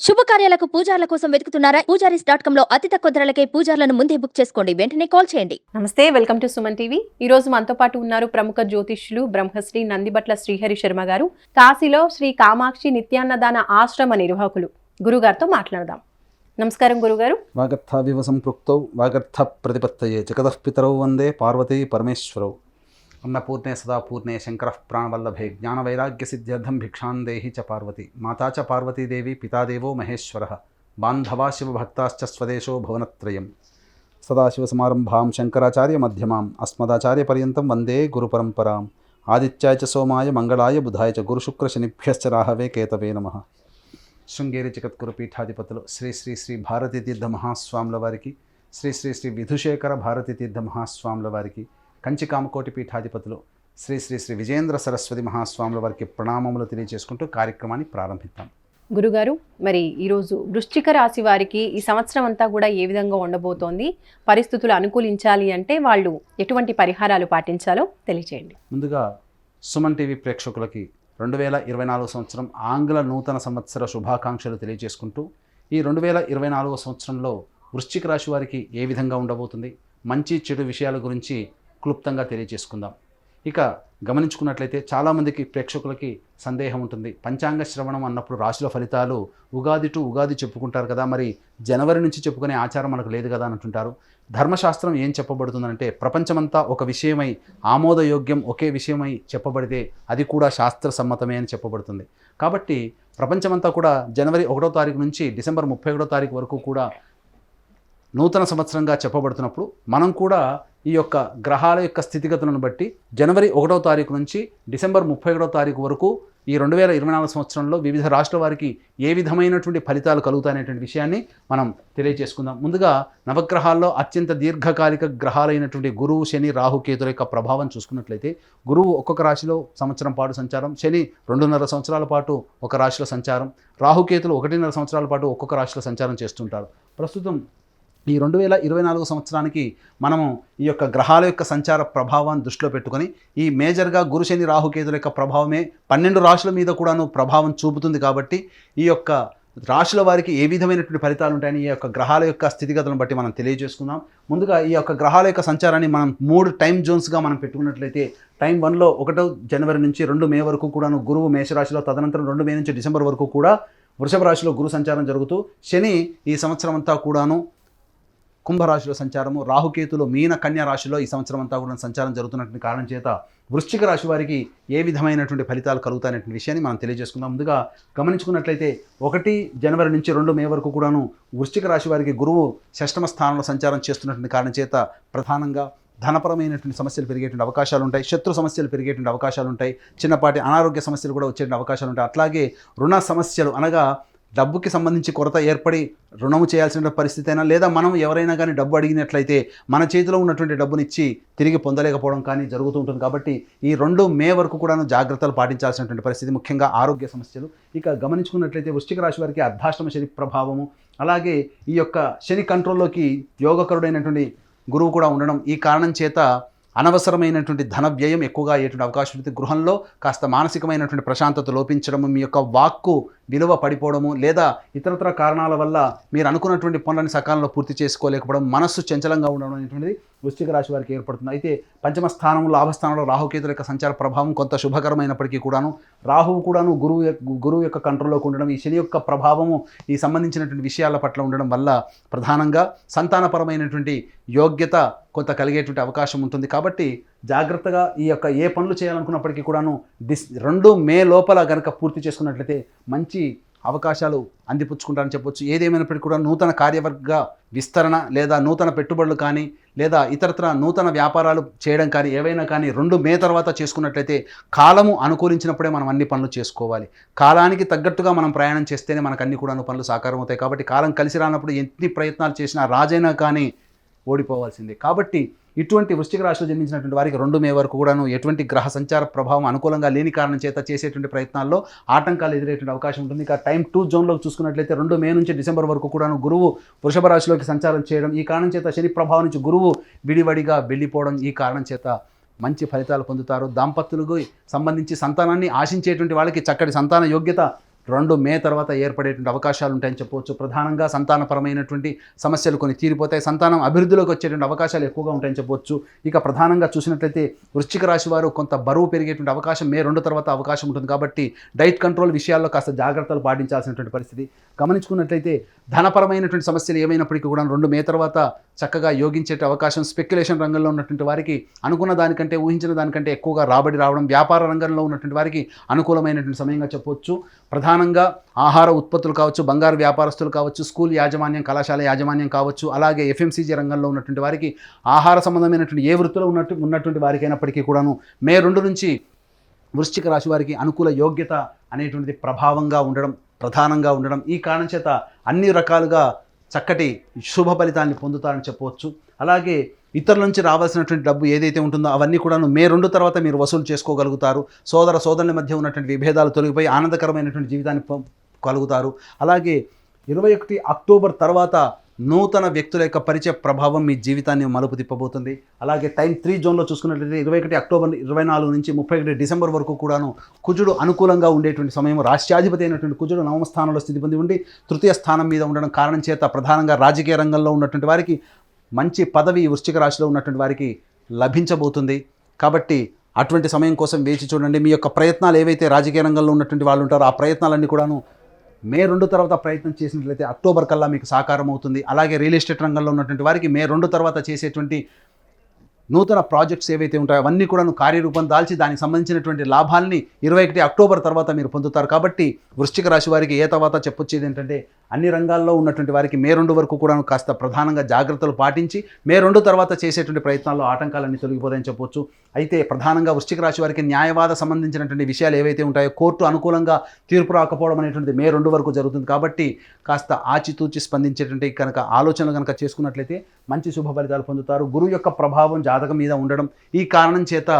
శుభకార్యాలకు పూజార్ల కోసం వెతుకుతున్నారా? పూజారీస్.com లో అతి తక్కువ ధరలకే పూజార్లను ముందే బుక్ చేసుకోండి. వెంటనే కాల్ చేయండి. నమస్తే, వెల్కమ్ టు సుమన్ టీవీ. ఈ రోజు మనతో పాటు ఉన్నారు ప్రముఖ జ్యోతిష్యులు బ్రహ్మశ్రీ నందిబట్ల శ్రీహరి శర్మ గారు. కాశీలో శ్రీ కామాక్షి నిత్యాన్నదాన ఆశ్రమ నిర్వాహకులు. గురుగారితో మాట్లాడదాం. నమస్కారం గురుగారు. వాగర్థావివ సంపృక్తౌ వాగర్థ ప్రతిపత్తయే జగతః పితరౌ వందే పార్వతీ పరమేశ్వరౌ. అన్నపూర్ణే సదా పూర్ణే శంకరః ప్రాణవల్లభే జ్ఞానవైరాగ్య సిద్ధ్యర్థం భిక్షాం దేహి చ పార్వతి. మాతా చ పార్వతీదేవి పితాదేవో మహేశ్వరః. బాంధవా శివభక్తాశ్చ స్వదేశో భువనత్రయం. సదాశివసమారంభాం శంకరాచార్య మధ్యమాం అస్మదాచార్యపర్యంతం వందే గురుపరంపరాం. ఆదిత్యాయ చ సోమాయ మంగళాయ బుధాయ చ గురుశుక్రశనిభ్యశ్చ రాహవే కేతవే నమః. శృంగేరి జగద్గురు పీఠాధిపతులు శ్రీ శ్రీ శ్రీ భారతీ తీర్థ మహాస్వాముల వారికి, శ్రీ శ్రీ శ్రీ విధుశేఖర భారతీ తీర్థ మహాస్వాముల వారికి, కంచి కామకోటి పీఠాధిపతులు శ్రీ శ్రీ శ్రీ విజేంద్ర సరస్వతి మహాస్వాముల వారికి ప్రణామములు తెలియజేసుకుంటూ కార్యక్రమాన్ని ప్రారంభిద్దాం. గురుగారు, మరి ఈరోజు వృశ్చిక రాశి వారికి ఈ సంవత్సరం అంతా కూడా ఏ విధంగా ఉండబోతోంది? పరిస్థితులు అనుకూలించాలి అంటే వాళ్ళు ఎటువంటి పరిహారాలు పాటించాలో తెలియజేయండి. ముందుగా సుమన్ టీవీ ప్రేక్షకులకి 2024 సంవత్సరం ఆంగ్ల నూతన సంవత్సర శుభాకాంక్షలు తెలియజేసుకుంటూ, ఈ 2024 సంవత్సరంలో వృశ్చిక రాశి వారికి ఏ విధంగా ఉండబోతుంది, మంచి చెడు విషయాల గురించి క్లుప్తంగా తెలియజేసుకుందాం. ఇక గమనించుకున్నట్లయితే చాలామందికి ప్రేక్షకులకి సందేహం ఉంటుంది, పంచాంగ శ్రవణం అన్నప్పుడు రాశుల ఫలితాలు ఉగాది టు ఉగాది చెప్పుకుంటారు కదా, మరి జనవరి నుంచి చెప్పుకునే ఆచారం మనకు లేదు కదా అని అంటుంటారు. ధర్మశాస్త్రం ఏం చెప్పబడుతుందంటే, ప్రపంచమంతా ఒక విషయమై ఆమోదయోగ్యం ఒకే విషయమై చెప్పబడితే అది కూడా శాస్త్ర సమ్మతమే అని చెప్పబడుతుంది. కాబట్టి ప్రపంచమంతా కూడా జనవరి 1వ తారీఖు నుంచి డిసెంబర్ 31వ తారీఖు వరకు కూడా నూతన సంవత్సరంగా చెప్పబడుతున్నప్పుడు మనం కూడా ఈ యొక్క గ్రహాల యొక్క స్థితిగతులను బట్టి జనవరి 1వ తారీఖు నుంచి డిసెంబర్ 31వ తారీఖు వరకు ఈ 2024 సంవత్సరంలో వివిధ రాష్ట్రాల వారికి ఏ విధమైనటువంటి ఫలితాలు కలుగుతాయనేటువంటి విషయాన్ని మనం తెలియజేసుకుందాం. ముందుగా నవగ్రహాల్లో అత్యంత దీర్ఘకాలిక గ్రహాలైనటువంటి గురువు, శని, రాహు, కేతుల యొక్క ప్రభావం చూసుకున్నట్లయితే, గురువు ఒక్కొక్క రాశిలో సంవత్సరం పాటు సంచారం, శని 2.5 సంవత్సరాల పాటు ఒక రాశిలో సంచారం, రాహుకేతులు 1.5 సంవత్సరాల పాటు ఒక్కొక్క రాశిలో సంచారం చేస్తుంటారు. ప్రస్తుతం ఈ 2024 సంవత్సరానికి మనము ఈ యొక్క గ్రహాల యొక్క సంచార ప్రభావాన్ని దృష్టిలో పెట్టుకొని, ఈ మేజర్గా గురు, శని, రాహుకేతుల యొక్క ప్రభావమే 12 రాశుల మీద కూడాను ప్రభావం చూపుతుంది. కాబట్టి ఈ యొక్క రాశుల వారికి ఏ విధమైనటువంటి ఫలితాలు ఉంటాయని ఈ యొక్క గ్రహాల యొక్క స్థితిగతులను బట్టి మనం తెలియజేసుకుందాం. ముందుగా ఈ యొక్క గ్రహాల యొక్క సంచారాన్ని మనం 3 టైం జోన్స్గా మనం పెట్టుకున్నట్లయితే, టైం 1లో 1 జనవరి నుంచి 2 మే వరకు కూడాను గురువు మేషరాశిలో, తదనంతరం 2 మే నుంచి డిసెంబర్ వరకు కూడా వృషభ రాశిలో గురు సంచారం జరుగుతూ, శని ఈ సంవత్సరం అంతా కూడాను కుంభరాశిలో సంచారము, రాహుకేతులు మీన కన్యా రాశిలో ఈ సంవత్సరం అంతా కూడా సంచారం జరుగుతున్నటువంటి కారణం చేత వృశ్చిక రాశి వారికి ఏ విధమైనటువంటి ఫలితాలు కలుగుతాయనే విషయాన్ని మనం తెలియజేసుకుందాం. ముందుగా గమనించుకున్నట్లయితే 1 జనవరి నుంచి 2 మే వరకు కూడాను వృశ్చిక రాశి వారికి గురువు 6వ స్థానంలో సంచారం చేస్తున్నటువంటి కారణం చేత ప్రధానంగా ధనపరమైనటువంటి సమస్యలు పెరిగేటువంటి అవకాశాలు ఉంటాయి, శత్రు సమస్యలు పెరిగేటువంటి అవకాశాలు ఉంటాయి, చిన్నపాటి అనారోగ్య సమస్యలు కూడా వచ్చేటువంటి అవకాశాలు ఉంటాయి. అట్లాగే రుణ సమస్యలు, అనగా డబ్బుకి సంబంధించి కొరత ఏర్పడి రుణము చేయాల్సిన పరిస్థితి అయినా, లేదా మనం ఎవరైనా కానీ డబ్బు అడిగినట్లయితే మన చేతిలో ఉన్నటువంటి డబ్బునిచ్చి తిరిగి పొందలేకపోవడం కానీ జరుగుతూ ఉంటుంది. కాబట్టి ఈ 2 మే వరకు కూడాను జాగ్రత్తలు పాటించాల్సినటువంటి పరిస్థితి, ముఖ్యంగా ఆరోగ్య సమస్యలు. ఇక గమనించుకున్నట్లయితే వృశ్చిక రాశి వారికి అర్ధాష్టమ శని ప్రభావము, అలాగే ఈ యొక్క శని కంట్రోల్లోకి యోగకరుడైనటువంటి గురువు కూడా ఉండడం, ఈ కారణం చేత అనవసరమైనటువంటి ధన వ్యయం ఎక్కువగా అయ్యేటువంటి అవకాశం ఉంది. గృహంలో కాస్త మానసికమైనటువంటి ప్రశాంతత లోపించడము, మీ యొక్క వాక్కు విలువ పడిపోవడము, లేదా ఇతరతర కారణాల వల్ల మీరు అనుకున్నటువంటి పనులను సకాలంలో పూర్తి చేసుకోలేకపోవడం, మనస్సు చంచలంగా ఉండడం అనేటువంటిది వృశ్చిక రాశి వారికి ఏర్పడుతుంది. అయితే పంచమ స్థానంలో, లాభస్థానంలో రాహుకేతుల యొక్క సంచార ప్రభావం కొంత శుభకరమైనప్పటికీ కూడాను, రాహువు కూడాను గురువు యొక్క కంట్రోల్లోకి ఉండడం, ఈ శని యొక్క ప్రభావము ఈ సంబంధించినటువంటి విషయాల పట్ల ఉండడం వల్ల ప్రధానంగా సంతానపరమైనటువంటి యోగ్యత కొంత కలిగేటువంటి అవకాశం ఉంటుంది. కాబట్టి జాగ్రత్తగా ఈ యొక్క ఏ పనులు చేయాలనుకున్నప్పటికీ కూడాను 2 మే లోపల కనుక పూర్తి చేసుకున్నట్లయితే మంచి అవకాశాలు అందిపుచ్చుకుంటారని చెప్పొచ్చు. ఏదేమైనప్పటికీ కూడా నూతన కార్యవర్గ విస్తరణ, లేదా నూతన పెట్టుబడులు కానీ, లేదా ఇతరత్ర నూతన వ్యాపారాలు చేయడం కానీ, ఏవైనా కానీ 2 మే తర్వాత చేసుకున్నట్లయితే కాలము అనుకూలించినప్పుడే మనం అన్ని పనులు చేసుకోవాలి. కాలానికి తగ్గట్టుగా మనం ప్రయాణం చేస్తేనే మనకు అన్ని కూడా పనులు సాకారం అవుతాయి. కాబట్టి కాలం కలిసి రానప్పుడు ఎన్ని ప్రయత్నాలు చేసినా రాజైనా కానీ ఓడిపోవాల్సిందే. కాబట్టి ఇటువంటి వృశ్చిక రాశిలో జన్మించినటువంటి వారికి 2 మే వరకు కూడాను ఎటువంటి గ్రహ సంచార ప్రభావం అనుకూలంగా లేని కారణం చేత చేసేటువంటి ప్రయత్నాల్లో ఆటంకాలు ఎదురయ్యేటువంటి అవకాశం ఉంటుంది. ఇక టైం 2 జోన్లో చూసుకున్నట్లయితే 2 మే నుంచి డిసెంబర్ వరకు కూడాను గురువు వృషభ రాశిలోకి సంచారం చేయడం, ఈ కారణం చేత శని ప్రభావం నుంచి గురువు విడివడిగా వెళ్ళిపోవడం, ఈ కారణం చేత మంచి ఫలితాలు పొందుతారు. దాంపత్యులకు సంబంధించి సంతానాన్ని ఆశించేటువంటి వాళ్ళకి చక్కటి సంతాన యోగ్యత మే తర్వాత ఏర్పడేటువంటి అవకాశాలు ఉంటాయని చెప్పవచ్చు. ప్రధానంగా సంతానపరమైనటువంటి సమస్యలు కొన్ని తీరిపోతాయి, సంతానం అభివృద్ధిలోకి వచ్చేటువంటి అవకాశాలు ఎక్కువగా ఉంటాయని చెప్పవచ్చు. ఇక ప్రధానంగా చూసినట్లయితే వృశ్చిక రాశి వారు కొంత బరువు పెరిగేటువంటి అవకాశం మే 2 తర్వాత అవకాశం ఉంటుంది. కాబట్టి డైట్ కంట్రోల్ విషయాల్లో కాస్త జాగ్రత్తలు పాటించాల్సినటువంటి పరిస్థితి. గమనించుకున్నట్లయితే ధనపరమైనటువంటి సమస్యలు ఏమైనప్పటికీ కూడా మే తర్వాత చక్కగా యోగించే అవకాశం, స్పెక్యులేషన్ రంగంలో ఉన్నటువంటి వారికి అనుకున్న దానికంటే ఊహించిన దానికంటే ఎక్కువగా రాబడి రావడం, వ్యాపార రంగంలో ఉన్నటువంటి వారికి అనుకూలమైనటువంటి సమయంగా చెప్పవచ్చు. ప్రధానంగా ఆహార ఉత్పత్తులు కావచ్చు, బంగారు వ్యాపారస్తులు కావచ్చు, స్కూల్ యాజమాన్యం, కళాశాల యాజమాన్యం కావచ్చు, అలాగే ఎఫ్ఎంసీజీ రంగంలో ఉన్నటువంటి వారికి, ఆహార సంబంధమైనటువంటి ఏ వృత్తిలో ఉన్నటువంటి వారికి అయినప్పటికీ కూడాను మే 2 నుంచి వృశ్చిక రాశి వారికి అనుకూల యోగ్యత అనేటువంటిది ప్రభావంగా ఉండడం, ప్రధానంగా ఉండడం, ఈ కారణం చేత అన్ని రకాలుగా చక్కటి శుభ ఫలితాన్ని పొందుతారని చెప్పవచ్చు. అలాగే ఇతరుల నుంచి రావాల్సినటువంటి డబ్బు ఏదైతే ఉంటుందో అవన్నీ కూడా మే 2 తర్వాత మీరు వసూలు చేసుకోగలుగుతారు. సోదరుల మధ్య ఉన్నటువంటి విభేదాలు తొలగిపోయి ఆనందకరమైనటువంటి జీవితాన్ని కలుగుతారు. అలాగే 21 అక్టోబర్ తర్వాత నూతన వ్యక్తుల యొక్క పరిచయ ప్రభావం మీ జీవితాన్ని మలుపు తిప్పబోతుంది. అలాగే టైం 3 జోన్లో చూసుకున్నట్లయితే 21 అక్టోబర్ 24 నుంచి 31 డిసెంబర్ వరకు కూడాను కుజుడు అనుకూలంగా ఉండేటువంటి సమయం. రాష్ట్రాధిపతి అయినటువంటి కుజుడు నవమ స్థానంలో స్థితి పొంది ఉండి తృతీయ స్థానం మీద ఉండడం కారణం చేత ప్రధానంగా రాజకీయ రంగంలో ఉన్నటువంటి వారికి మంచి పదవి వృశ్చిక రాశిలో ఉన్నటువంటి వారికి లభించబోతుంది. కాబట్టి అటువంటి సమయం కోసం వేచి చూడండి. మీ యొక్క ప్రయత్నాలు ఏవైతే రాజకీయ రంగంలో ఉన్నటువంటి వాళ్ళు ఉంటారో ఆ ప్రయత్నాలన్నీ కూడాను మే 2 తర్వాత ప్రయత్నం చేసినట్లయితే అక్టోబర్ కల్లా మీకు సాకారం అవుతుంది. అలాగే రియల్ ఎస్టేట్ రంగంలో ఉన్నటువంటి వారికి మే 2 తర్వాత చేసేటువంటి నూతన ప్రాజెక్ట్స్ ఏవైతే ఉంటాయో అవన్నీ కూడా కార్యరూపం దాల్చి దానికి సంబంధించినటువంటి లాభాల్ని 21 అక్టోబర్ తర్వాత మీరు పొందుతారు. కాబట్టి వృశ్చిక రాశి వారికి ఏ తర్వాత చెప్పొచ్చేది ఏంటంటే అన్ని రంగాల్లో ఉన్నటువంటి వారికి మే 2 వరకు కూడా కాస్త ప్రధానంగా జాగ్రత్తలు పాటించి మే 2 తర్వాత చేసేటువంటి ప్రయత్నాల్లో ఆటంకాలన్నీ తొలగిపోతాయని చెప్పొచ్చు. అయితే ప్రధానంగా వృశ్చిక రాశి వారికి న్యాయవాద సంబంధించినటువంటి విషయాలు ఏవైతే ఉంటాయో కోర్టు అనుకూలంగా తీర్పు రాకపోవడం అనేటువంటిది మే 2 వరకు జరుగుతుంది. కాబట్టి కాస్త ఆచితూచి స్పందించేటువంటి కనుక ఆలోచనలు కనుక చేసుకున్నట్లయితే మంచి శుభ ఫలితాలు పొందుతారు. గురువు యొక్క ప్రభావం జాతకం మీద ఉండడం, ఈ కారణం చేత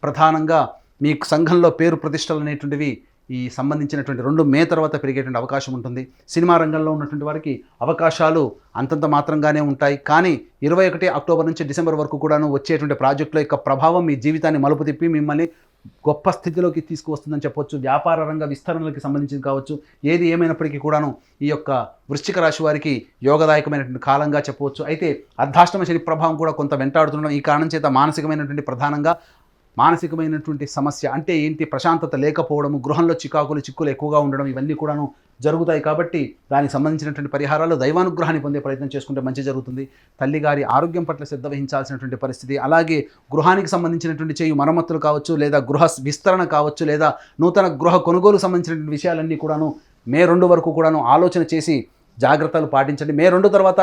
ప్రధానంగా మీకు సంఘంలో పేరు ప్రతిష్టలు అనేటువంటివి ఈ సంబంధించినటువంటి మే తర్వాత పెరిగేటువంటి అవకాశం ఉంటుంది. సినిమా రంగంలో ఉన్నటువంటి వారికి అవకాశాలు అంతంత మాత్రంగానే ఉంటాయి. కానీ 21 అక్టోబర్ నుంచి డిసెంబర్ వరకు కూడాను వచ్చేటువంటి ప్రాజెక్టుల యొక్క ప్రభావం మీ జీవితాన్ని మలుపు తిప్పి మిమ్మల్ని గొప్ప స్థితిలోకి తీసుకువస్తుందని చెప్పొచ్చు. వ్యాపార రంగ విస్తరణలకి సంబంధించింది కావచ్చు, ఏది ఏమైనప్పటికీ కూడాను ఈ యొక్క వృశ్చిక రాశి వారికి యోగదాయకమైనటువంటి కాలంగా చెప్పవచ్చు. అయితే అర్ధాష్టమ శని ప్రభావం కూడా కొంత వెంటాడుతుండడం, ఈ కారణం చేత మానసికమైనటువంటి సమస్య అంటే ఏంటి, ప్రశాంతత లేకపోవడము, గృహంలో చిక్కులు ఎక్కువగా ఉండడం, ఇవన్నీ కూడాను జరుగుతాయి. కాబట్టి దానికి సంబంధించినటువంటి పరిహారాలు దైవానుగ్రహాన్ని పొందే ప్రయత్నం చేసుకుంటే మంచి జరుగుతుంది. తల్లిగారి ఆరోగ్యం పట్ల శ్రద్ధ వహించాల్సినటువంటి పరిస్థితి. అలాగే గృహానికి సంబంధించినటువంటి చేయు మరమ్మతులు కావచ్చు, లేదా గృహ విస్తరణ కావచ్చు, లేదా నూతన గృహ కొనుగోలు సంబంధించినటువంటి విషయాలన్నీ కూడాను మే 2 వరకు కూడాను ఆలోచన చేసి జాగ్రత్తలు పాటించండి. మే 2 తర్వాత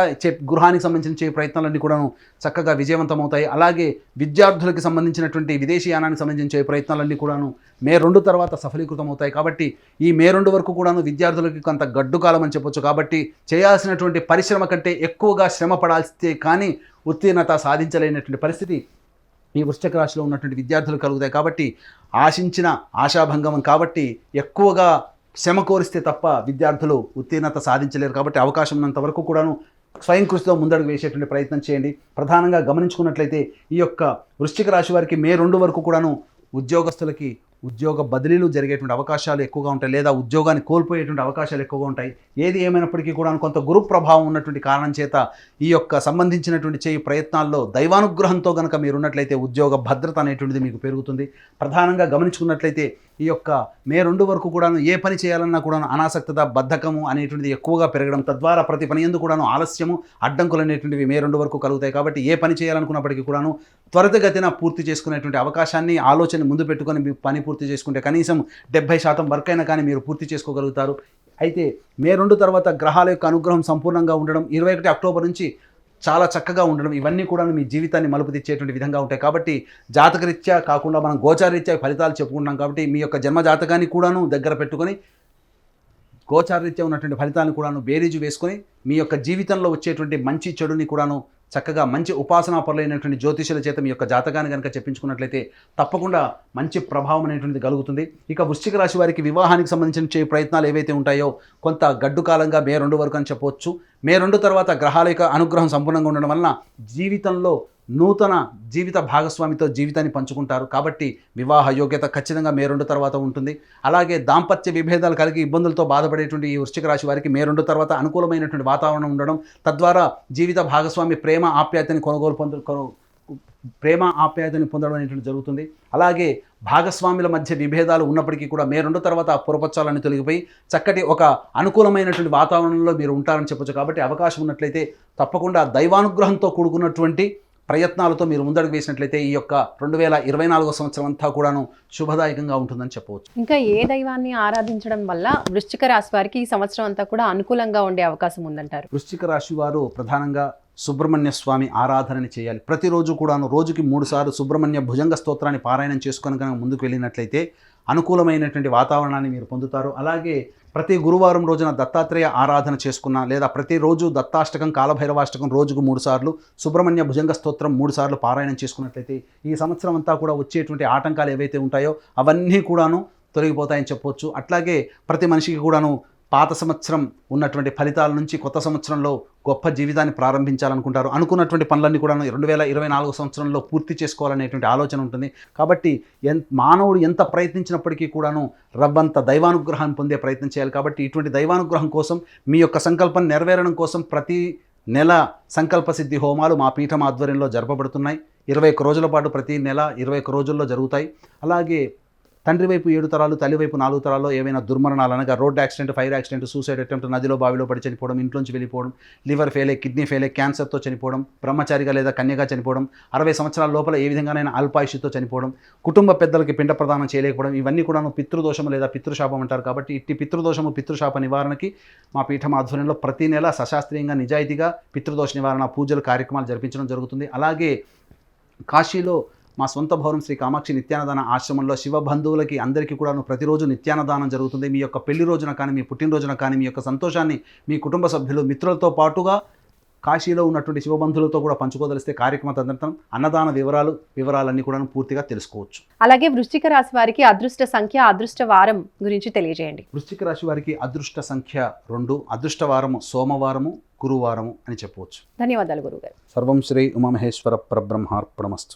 గృహానికి సంబంధించిన చేయ ప్రయత్నాలన్నీ కూడాను చక్కగా విజయవంతమవుతాయి. అలాగే విద్యార్థులకు సంబంధించినటువంటి విదేశీయానానికి సంబంధించిన చేయ ప్రయత్నాలన్నీ కూడాను మే 2 తర్వాత సఫలీకృతం అవుతాయి. కాబట్టి ఈ మే 2 వరకు కూడాను విద్యార్థులకి కొంత గడ్డు కాలం అని చెప్పొచ్చు. కాబట్టి చేయాల్సినటువంటి పరిశ్రమ కంటే ఎక్కువగా శ్రమ పడాల్స్తే కానీ ఉత్తీర్ణత సాధించలేనటువంటి పరిస్థితి ఈ వృశ్చిక రాశిలో ఉన్నటువంటి విద్యార్థులు కలుగుతాయి. కాబట్టి ఆశించిన ఆశాభంగం కాబట్టి ఎక్కువగా శ్రమ కోరిస్తే తప్ప విద్యార్థులు ఉత్తీర్ణత సాధించలేరు. కాబట్టి అవకాశం ఉన్నంత వరకు కూడాను స్వయం కృషితో ముందడుగు వేసేటువంటి ప్రయత్నం చేయండి. ప్రధానంగా గమనించుకున్నట్లయితే ఈ యొక్క వృశ్చిక రాశి వారికి మే 2 వరకు కూడాను ఉద్యోగస్తులకి ఉద్యోగ బదిలీలు జరిగేటువంటి అవకాశాలు ఎక్కువగా ఉంటాయి, లేదా ఉద్యోగాన్ని కోల్పోయేటువంటి అవకాశాలు ఎక్కువగా ఉంటాయి. ఏది ఏమైనప్పటికీ కూడా కొంత గురు ప్రభావం ఉన్నటువంటి కారణం చేత ఈ యొక్క సంబంధించినటువంటి చేయి ప్రయత్నాల్లో దైవానుగ్రహంతో కనుక మీరు ఉన్నట్లయితే ఉద్యోగ భద్రత అనేటువంటిది మీకు పెరుగుతుంది. ప్రధానంగా గమనించుకున్నట్లయితే ఈ యొక్క మే 2 వరకు కూడాను ఏ పని చేయాలన్నా కూడాను అనాసక్తత, బద్ధకము అనేటువంటిది ఎక్కువగా పెరగడం, తద్వారా ప్రతి పని యందు కూడాను ఆలస్యము, అడ్డంకులు అనేటువంటివి మే 2 వరకు కలుగుతాయి. కాబట్టి ఏ పని చేయాలనుకున్నప్పటికీ కూడాను త్వరితగతిన పూర్తి చేసుకునేటువంటి అవకాశాన్ని ఆలోచన ముందు పెట్టుకొని మీ పని పూర్తి చేసుకుంటే కనీసం 70% వర్క్ అయినా కానీ మీరు పూర్తి చేసుకోగలుగుతారు. అయితే మే 2 తర్వాత గ్రహాల యొక్క అనుగ్రహం సంపూర్ణంగా ఉండడం, 21 అక్టోబర్ నుంచి చాలా చక్కగా ఉండడం, ఇవన్నీ కూడా మీ జీవితాన్ని మలుపు తెచ్చేటువంటి విధంగా ఉంటాయి. కాబట్టి జాతకరీత్యా కాకుండా మనం గోచారరీత్యా ఫలితాలు చెప్పుకుంటున్నాం. కాబట్టి మీ యొక్క జన్మ జాతకాన్ని కూడాను దగ్గర పెట్టుకొని గోచారరీత్యా ఉన్నటువంటి ఫలితాలను కూడాను బేరీజు వేసుకొని మీ యొక్క జీవితంలో వచ్చేటువంటి మంచి చెడుని కూడాను చక్కగా మంచి ఉపాసనాపరులైనటువంటి జ్యోతిషుల చేత మీ యొక్క జాతకాన్ని కనుక చెప్పించుకున్నట్లయితే తప్పకుండా మంచి ప్రభావం అనేటువంటిది కలుగుతుంది. ఇక వృశ్చిక రాశి వారికి వివాహానికి సంబంధించిన ప్రయత్నాలు ఏవైతే ఉంటాయో కొంత గడ్డు కాలంగా మే 2 వరకు అని చెప్పవచ్చు. మే 2 తర్వాత గ్రహాల యొక్క అనుగ్రహం సంపూర్ణంగా ఉండడం వలన జీవితంలో నూతన జీవిత భాగస్వామితో జీవితాన్ని పంచుకుంటారు. కాబట్టి వివాహ యోగ్యత ఖచ్చితంగా మే 2 తర్వాత ఉంటుంది. అలాగే దాంపత్య విభేదాలు కలిగి ఇబ్బందులతో బాధపడేటువంటి ఈ వృశ్చిక రాశి వారికి మే 2 తర్వాత అనుకూలమైనటువంటి వాతావరణం ఉండడం, తద్వారా జీవిత భాగస్వామి ప్రేమ ఆప్యాయతని పొందడం అనేటువంటి జరుగుతుంది. అలాగే భాగస్వాముల మధ్య విభేదాలు ఉన్నప్పటికీ కూడా మే 2 తర్వాత ఆ పురపచ్చాలన్నీ తొలగిపోయి చక్కటి ఒక అనుకూలమైనటువంటి వాతావరణంలో మీరు ఉంటారని చెప్పొచ్చు. కాబట్టి అవకాశం ఉన్నట్లయితే తప్పకుండా దైవానుగ్రహంతో కూడుకున్నటువంటి ప్రయత్నాలతో మీరు ముందడుగు వేసినట్లయితే ఈ యొక్క 2024 సంవత్సరం అంతా కూడాను శుభదాయకంగా ఉంటుందని చెప్పవచ్చు. ఇంకా ఏ దైవాన్ని ఆరాధించడం వల్ల వృశ్చిక రాశి వారికి ఈ సంవత్సరం అంతా కూడా అనుకూలంగా ఉండే అవకాశం ఉందంటారు? వృశ్చిక రాశి వారు ప్రధానంగా సుబ్రహ్మణ్య స్వామి ఆరాధనని చేయాలి. ప్రతిరోజు కూడాను రోజుకి 3 సార్లు సుబ్రహ్మణ్య భుజంగ స్తోత్రాన్ని పారాయణం చేసుకొని కనుక ముందుకు వెళ్ళినట్లయితే అనుకూలమైనటువంటి వాతావరణాన్ని మీరు పొందుతారు. అలాగే ప్రతి గురువారం రోజున దత్తాత్రేయ ఆరాధన చేసుకున్నా, లేదా ప్రతిరోజు దత్తాష్టకం కాలభైరవాష్టకం రోజుకు 3 సార్లు, సుబ్రహ్మణ్య భుజంగ స్తోత్రం 3 సార్లు పారాయణం చేసుకున్నట్లయితే ఈ సంవత్సరం అంతా కూడా వచ్చేటువంటి ఆటంకాలు ఏవైతే ఉంటాయో అవన్నీ కూడాను తొలగిపోతాయని చెప్పవచ్చు. అట్లాగే ప్రతి మనిషికి కూడాను పాత సంవత్సరం ఉన్నటువంటి ఫలితాల నుంచి కొత్త సంవత్సరంలో గొప్ప జీవితాన్ని ప్రారంభించాలనుకుంటారు. అనుకున్నటువంటి పనులన్నీ కూడా 2024 సంవత్సరంలో పూర్తి చేసుకోవాలనేటువంటి ఆలోచన ఉంటుంది. కాబట్టి మానవుడు ఎంత ప్రయత్నించినప్పటికీ కూడాను రవ్వంత దైవానుగ్రహాన్ని పొందే ప్రయత్నం చేయాలి. కాబట్టి ఇటువంటి దైవానుగ్రహం కోసం మీ యొక్క సంకల్పం నెరవేరడం కోసం ప్రతి నెల సంకల్ప సిద్ధి హోమాలు మా పీఠం ఆధ్వర్యంలో జరపబడుతున్నాయి. 21 రోజుల పాటు ప్రతి నెల 21 రోజుల్లో జరుగుతాయి. అలాగే తండ్రి వైపు 7 తరాలు, తల్లి వైపు 4 తరాల్లో ఏవైనా దుర్మరణాలు అనగా road accident, fire accident, suicide attempt, నదిలో బావిలో పడి చనిపోవడం, ఇంట్లోంచి వెళ్ళిపోవడం, లివర్ ఫెయిలే, కిడ్నీ ఫెయిలే, క్యాన్సర్తో చనిపోవడం, బ్రహ్మచారిగా లేదా కన్యగా చనిపోవడం, 60 సంవత్సరాల లోపల ఏ విధంగానైనా అల్పాయుష్తో చనిపోవడం, కుటుంబ పెద్దలకి పిండ ప్రదానం చేయలేకపోవడం, ఇవన్నీ కూడా పితృదోషము లేదా పితృశాపం అంటారు. కాబట్టి ఇట్టి పితృదోషము పితృశాప నివారణకి మా పీఠం ఆధ్వర్యంలో ప్రతి నెల సశాస్త్రీయంగా నిజాయితీగా పితృదోష నివారణ పూజలు కార్యక్రమాలు జరిపించడం జరుగుతుంది. అలాగే కాశీలో మా సొంత భవనం శ్రీ కామాక్షి నిత్యాన్నదాన ఆశ్రమంలో శివ బంధువులకి అందరికీ కూడా ప్రతిరోజు నిత్యాన్నదానం జరుగుతుంది. మీ యొక్క పెళ్లి రోజున కానీ, మీ పుట్టినరోజున కానీ మీ యొక్క సంతోషాన్ని మీ కుటుంబ సభ్యులు, మిత్రులతో పాటుగా కాశీలో ఉన్నటువంటి శివబంధువులతో కూడా పంచుకోదలిస్తే కార్యక్రమ తదనంతరం అన్నదాన వివరాలన్నీ కూడా పూర్తిగా తెలుసుకోవచ్చు. అలాగే వృశ్చిక రాశి వారికి అదృష్ట సంఖ్య, అదృష్ట వారం గురించి తెలియజేయండి. వృశ్చిక రాశి వారికి అదృష్ట సంఖ్య 2, అదృష్ట వారము సోమవారము, గురువారము అని చెప్పవచ్చు. ధన్యవాదాలు గురుగారు. సర్వం శ్రీ ఉమామహేశ్వర పరబ్రహ్మార్పణమస్తు.